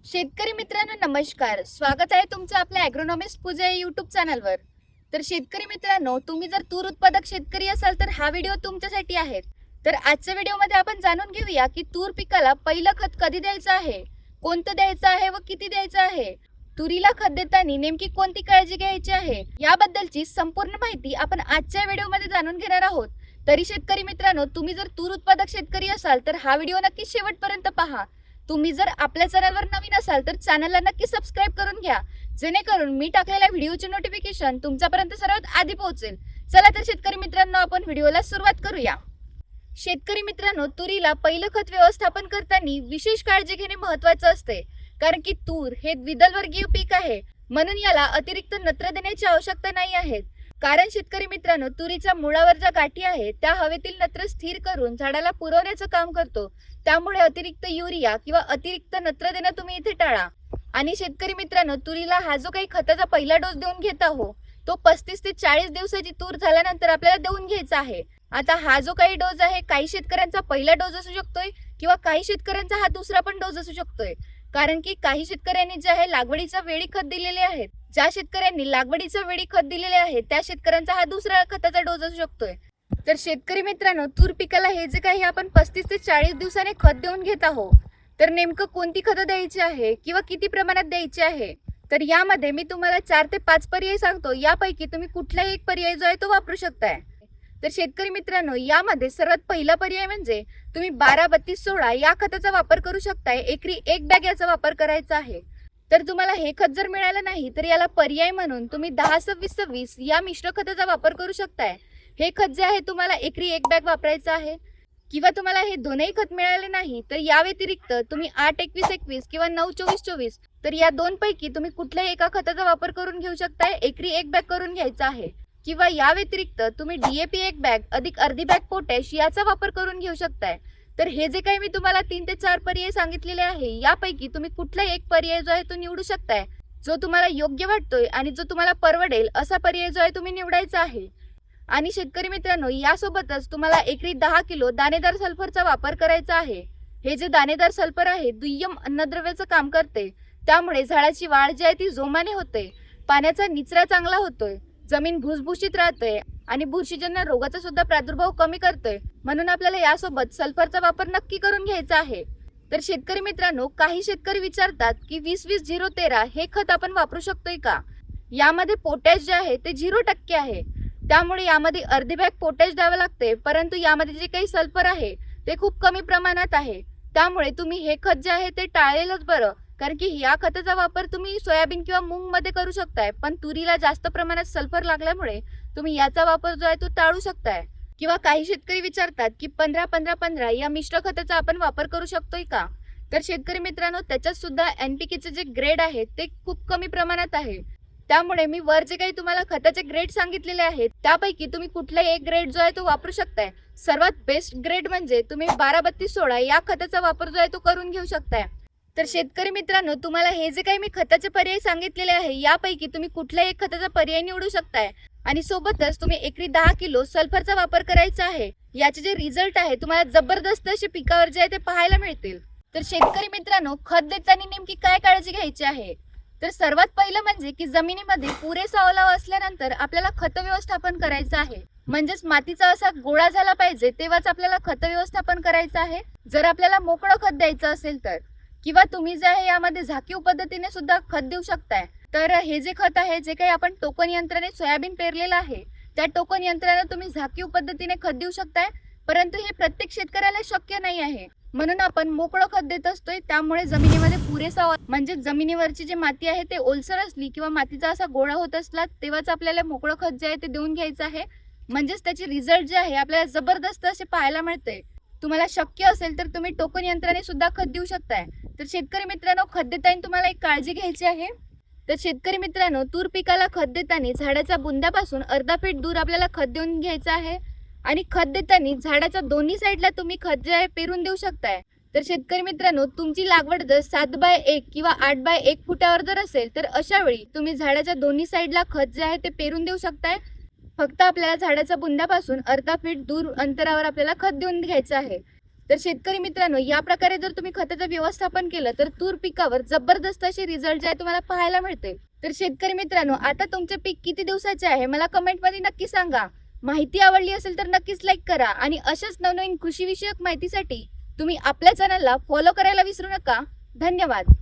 शेतकरी मित्रांनो नमस्कार. स्वागत आहे तुमचं आपल्या ॲग्रोनॉमिस्ट पूजा या यूट्यूब चॅनलवर. तर शेतकरी मित्रांनो, तुम्ही जर तूर उत्पादक शेतकरी असाल तर हा व्हिडिओ तुमच्यासाठी आहे. तर आजच्या व्हिडिओमध्ये आपण जाणून घेऊया की तूर पिकाला पहिलं खत कधी द्यायचं आहे, कोणतं द्यायचं आहे व किती द्यायचं आहे, तुरीला खत देताना नेमकी कोणती काळजी घ्यायची आहे याबद्दलची संपूर्ण माहिती आपण आजच्या व्हिडिओमध्ये जाणून घेणार आहोत. तरी शेतकरी मित्रांनो, तुम्ही जर तूर उत्पादक शेतकरी असाल तर हा व्हिडिओ नक्की शेवटपर्यंत पहा. तुम्ही जर आपल्या चॅनलवर नवीन असाल तर चॅनलला नक्की सबस्क्राईब करून घ्या, जेणेकरून मी टाकलेल्या व्हिडिओचे नोटिफिकेशन तुमच्यापर्यंत सर्वात आधी पोहोचेल. चला तर शेतकरी मित्रांनो, आपण व्हिडिओला सुरुवात करूया. शेतकरी मित्रांनो, तुरीला पहिलं खत व्यवस्थापन करताना विशेष काळजी घेणे महत्त्वाचं असते, कारण की तूर हे द्विदल वर्गीय पीक आहे, म्हणून याला अतिरिक्त नत्र देण्याची आवश्यकता नाही आहे. कारण शेतकरी मित्रांनो, तुरीच्या मुळावर ज्या गाठी आहेत त्या हवेतील नत्र स्थिर करून झाडाला पुरवण्याचं काम करतो. त्यामुळे अतिरिक्त युरिया किंवा अतिरिक्त नत्र देणं तुम्ही इथे टाळा. आणि शेतकरी मित्रांनो, तुरीला हा जो काही खताचा पहिला डोस देऊन घेत आहो तो 35 ते 40 दिवसाची तूर झाल्यानंतर आपल्याला देऊन घ्यायचा आहे. आता हा जो काही डोस आहे, काही शेतकऱ्यांचा पहिला डोस असू शकतोय किंवा काही शेतकऱ्यांचा हा दुसरा पण डोस असू शकतोय. कारण की काही शेतकऱ्यांनी जे आहे लागवडीच्या वेळी खत दिलेले आहेत, ज्या शेतकऱ्यांनी लागवडीच्या वेळी खत दिलेले आहे त्या शेतकऱ्यांचा हा दुसरा खताचा डोस असू शकतोय. तर शेतकरी मित्रांनो, तूर पिकाला हे जे काही आपण 35 ते 40 दिवसाने खत देऊन घेत आहोत, तर नेमकं कोणती खतं द्यायची आहे किंवा किती प्रमाणात द्यायची आहे, तर यामध्ये मी तुम्हाला 4 ते 5 पर्याय सांगतो. यापैकी तुम्ही कुठलाही एक पर्याय जो आहे तो वापरू शकताय. तर शेतकरी मित्रांनो, यामध्ये सर्वात पहिला पर्याय म्हणजे तुम्ही 12-32-16 या खताचा वापर करू शकताय. एकरी 1 बॅग याचा वापर करायचा आहे. तर तुम्हाला हे खत जर मिळालं नाही तर याला पर्याय म्हणून तुम्ही 10-26-26 या मिश्र खताचा वापर करू शकताय. हे खत जे आहे तुम्हाला एकरी 1 बॅग वापरायचं आहे. किंवा तुम्हाला हे दोनही खत मिळाले नाही तर या व्यतिरिक्त तुम्ही 8-21-21 किंवा 9-24-24 तर या दोन पैकी तुम्ही कुठल्याही एका खताचा वापर करून घेऊ शकताय. एकरी 1 बॅग करून घ्यायचा आहे. किंवा या व्यतिरिक्त तुम्ही DAP 1 बॅग अधिक अर्धी बॅग पोटॅश याचा वापर करून घेऊ शकताय. तर हे जे काही मी तुम्हाला 3 ते 4 पर्याय सांगितलेले आहे, यापैकी तुम्ही कुठलाही एक पर्याय जो आहे तो निवडू शकताय. जो तुम्हाला योग्य वाटतोय आणि जो तुम्हाला परवडेल असा पर्याय जो आहे तुम्ही निवडायचा आहे. आणि शेतकरी मित्रांनो, यासोबतच तुम्हाला एकरी 10 किलो दाणेदार सल्फरचा वापर करायचा आहे. हे जे दाणेदार सल्फर आहे दुय्यम अन्नद्रव्याचं काम करते. त्यामुळे झाडाची वाढ जी आहे ती जोमाने होते, पाण्याचा निचरा चांगला होतोय, जमीन भुसभुशीत राहते आणि बुरशीजन्य रोगाचा सुद्धा प्रादुर्भाव कमी करतोय. म्हणून आपल्याला यासोबत सल्फरचा वापर नक्की करून घ्यायचा आहे. तर शेतकरी मित्रांनो, काही शेतकरी विचारतात की 20-20-0-13 हे खत आपण वापरू शकतोय का. यामध्ये पोटॅश जे आहे ते 0% आहे. त्यामुळे यामध्ये अर्धी बॅग पोटॅश द्यावं लागते, परंतु यामध्ये जे काही सल्फर आहे ते खूप कमी प्रमाणात आहे. त्यामुळे तुम्ही हे खत जे आहे ते टाळलेलंच बरं. कारण की या खताचा वापर तुम्ही सोयाबीन किंवा मूग मध्ये करू शकताय, पण तुरीला जास्त प्रमाणात सल्फर लागल्यामुळे तुम्ही याचा वापर जो आहे तो टाळू शकताय. किंवा काही शेतकरी विचारतात की 15-15-15 या मिश्र खताचा आपण वापर करू शकतोय का. तर शेतकरी मित्रांनो, त्याच्यात सुद्धा NPKचे जे ग्रेड आहेत ते खूप कमी प्रमाणात आहे. त्यामुळे मी वर जे काही तुम्हाला खताचे ग्रेड सांगितलेले आहेत त्यापैकी तुम्ही कुठलाही एक ग्रेड जो आहे तो वापरू शकताय. सर्वात बेस्ट ग्रेड म्हणजे तुम्ही 12-32-16 या खताचा वापर जो आहे तो करून घेऊ शकताय. तर शेतकरी मित्रांनो, तुम्हाला हे जे काही मी खताचे पर्याय सांगितलेले आहे यापैकी तुम्ही कुठल्याही एक खताचा पर्याय निवडू शकताय. आणि सोबतच तुम्ही एकरी 10 किलो सल्फरचा वापर करायचा आहे. याचे जे रिझल्ट आहे तुम्हाला जबरदस्त असे पिकावर जे आहे ते पाहायला मिळतील. तर शेतकरी मित्रांनो, खत देताना नेमकी काय काळजी घ्यायची आहे, तर सर्वात पहिलं म्हणजे की जमिनीमध्ये पुरेसा ओलावा असल्यानंतर आपल्याला खत व्यवस्थापन करायचं आहे. म्हणजेच मातीचा असा गोळा झाला पाहिजे तेव्हाच आपल्याला खत व्यवस्थापन करायचं आहे. जर आपल्याला मोकळं खत द्यायचं असेल तर, किंवा तुम्ही जे आहे यामध्ये झाकीव पद्धतीने सुद्धा खत देऊ शकताय. तर हे जे खत आहे, जे काही आपण टोकन यंत्राने सोयाबीन पेरलेलं आहे त्या टोकन यंत्राने तुम्ही झाकीव पद्धतीने खत देऊ शकताय. परंतु हे प्रत्येक शेतकऱ्याला शक्य नाही आहे, म्हणून आपण मोकळं खत देत असतोय. त्यामुळे जमिनीमध्ये पुरेसा म्हणजे जमिनीवरची जी माती आहे ते ओलसर असली किंवा मातीचा असा गोळा होत असला तेव्हाच आपल्याला मोकळं खत जे आहे ते देऊन घ्यायचं आहे. म्हणजेच त्याचे रिझल्ट जे आहे आपल्याला जबरदस्त असे पाहायला मिळते. तुम्हाला शक्य असेल तर तुम्ही टोकन यंत्राने सुद्धा खत देऊ शकताय. तर शेतकरी मित्रांनो, खत देताना तुम्हाला एक काळजी घ्यायची आहे. तर शेतकरी मित्रांनो, तूर पिकाला खत देताना झाडाच्या बुंद्यापासून अर्धा फीट दूर आपल्याला खत देऊन घ्यायचं आहे. आणि खत देताना झाडाच्या दोन्ही साईडला तुम्ही खत जे आहे पेरून देऊ शकताय. तर शेतकरी मित्रांनो, तुमची लागवड जर 7x1 किंवा 8x1 फुटावर जर असेल तर अशा वेळी तुम्ही झाडाच्या दोन्ही साईडला खत जे आहे ते पेरून देऊ शकताय. फक्त आपल्याला झाडाच्या बुंद्यापासून अर्धा फीट दूर अंतरावर आपल्याला खत देऊन घ्यायचं आहे. तर शेतकरी मित्रांनो, या प्रकारे जर तुम्ही खताचं व्यवस्थापन केलं तर तूर पिकावर जबरदस्त असे रिझल्ट जे आहे तुम्हाला पाहायला मिळतील. तर शेतकरी मित्रांनो, आता तुमचे पीक किती दिवसाचे आहे मला कमेंटमध्ये नक्की सांगा. माहिती आवडली असेल तर नक्कीच लाईक करा आणि अशाच नवनवीन कृषी विषयक माहितीसाठी तुम्ही आपल्या चॅनलला फॉलो करायला विसरू नका. धन्यवाद.